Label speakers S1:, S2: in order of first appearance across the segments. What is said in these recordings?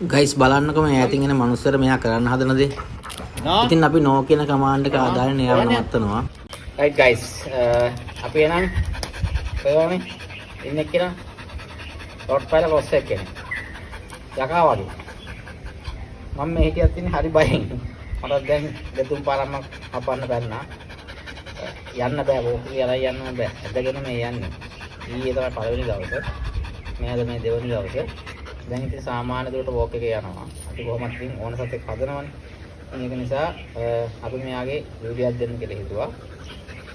S1: Guys බලන්නකො මේ ඈතින් එන මනුස්සයර මෙයා කරන්න හදන දේ. ඉතින් අපි නෝ කියන කමාන්ඩ් එක ආදාගෙන එයාව නවත්තනවා.
S2: right guys අපි එනං කොහොමද ඉන්නේ කියලා රොඩ් ෆයිල් රොස් එක කෙනෙක්. යකා වගේ. මම මේ හිටියත් ඉන්නේ හරි බයෙන්. මට දැන් දෙතුන් පාරක් අපන්න බැන්නා. යන්න බෑ වෝක් කියලා යන්න බෑ. ඇදගෙන මේ යන්නේ. ඊයේ තමයි පළවෙනි දවසේ. මෙයාද මේ දෙවෙනි දවසේ. දැන් ඉතින් සාමාන්‍ය දුරට වෝක් එකේ යනවා. අපි කොහොමද ඉතින් ඕන සතෙක් හදනවනේ. ඒක නිසා අපි මෙයාගේ වීඩියෝයක් දෙන්න කියලා හිතුවා.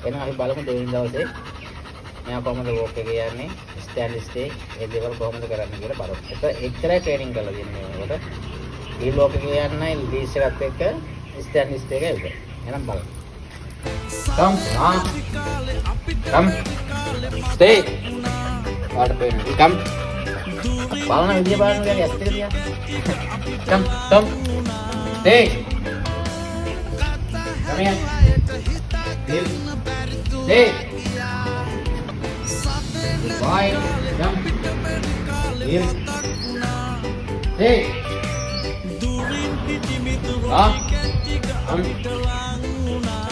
S2: එහෙනම් අපි බලමු දෙවෙනි දවසේ මෙයා කොහොමද වෝක් එකේ යන්නේ, ස්ටෑන්ඩ් ස්ටේ ඒ දේවල් කොහොමද කරන්නේ කියලා බලමු. ඒක එච්චරයි ට්‍රේනින් කරලා දෙන්නේ මේකට. මේ වෝක් එකේ යන්නයි ලීස් එකත් එක්ක ස්ටෑන්ඩ් ස්ටේ එක විතර. එහෙනම් බලමු. Come stay. What pain? Come. බලන විදිය බලන්න ගියා ඇස් දෙක දිහා. Come stay. Come here. Stay. Bye. Come. Here. Stay. Come.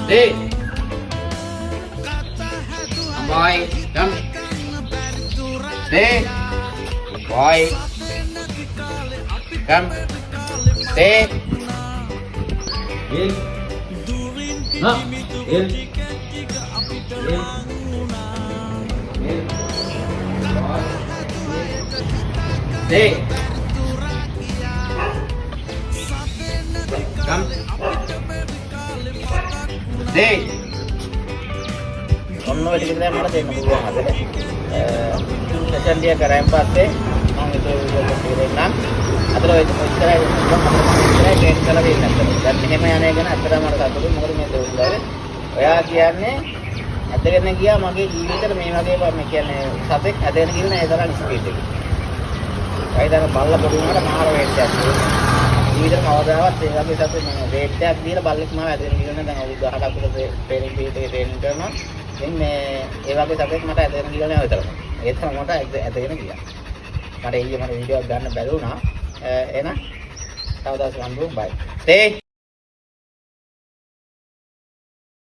S2: Stay. Bye. Come. Stay. Bye. Come. Stay. Here. No. Here. Here. Here. Bye. Stay. Come. Stay. ඔන්න ඔය ටික තමයි මට දෙන්න පුළුවන් අද. සෙෂන් එක කරායින් පස්සේ මම ඒක දෙන්නම්. අතල ඔය ඉස්සරහේ ට්‍රේන් කරලා දෙන්න අතට. දැන් මෙහෙම යන එක ගැන අතටම මට සතුටුයි. මොකද මේ දවස්වල ඔයා කියන්නේ ඇදගෙන ගියා මගේ ජීවිතේට මේ වගේ මම කියන්නේ සතෙක් ඇදගෙන ගිහින් ඒ තරම් ස්පීඩ් එක. වයිදාන බල්ල පොඩි වුණාට මාර වේට් එකක්. ජීවිතේ කවදාවත් ඒ වගේ සතෙක් මම වේට් එකක් දීලා බල්ලෙක් මාව ඇදගෙන ගිහින් දැන් අවුරුදු 10ක් අකුල ට්‍රේනින් පීට් එකේ ට්‍රේනින් කරනවා. ඉතින් මේ ඒ වගේ සතෙක් මට ඇදගෙන ගිහින් නෑ විතරම. ඒත් තමයි මට ඇදගෙන ගියා. මට ඊයේ මට වීඩියෝ එකක් ගන්න බැරි වුණා. එහෙනම් තව දවසක් හම්බුම් බයි. stay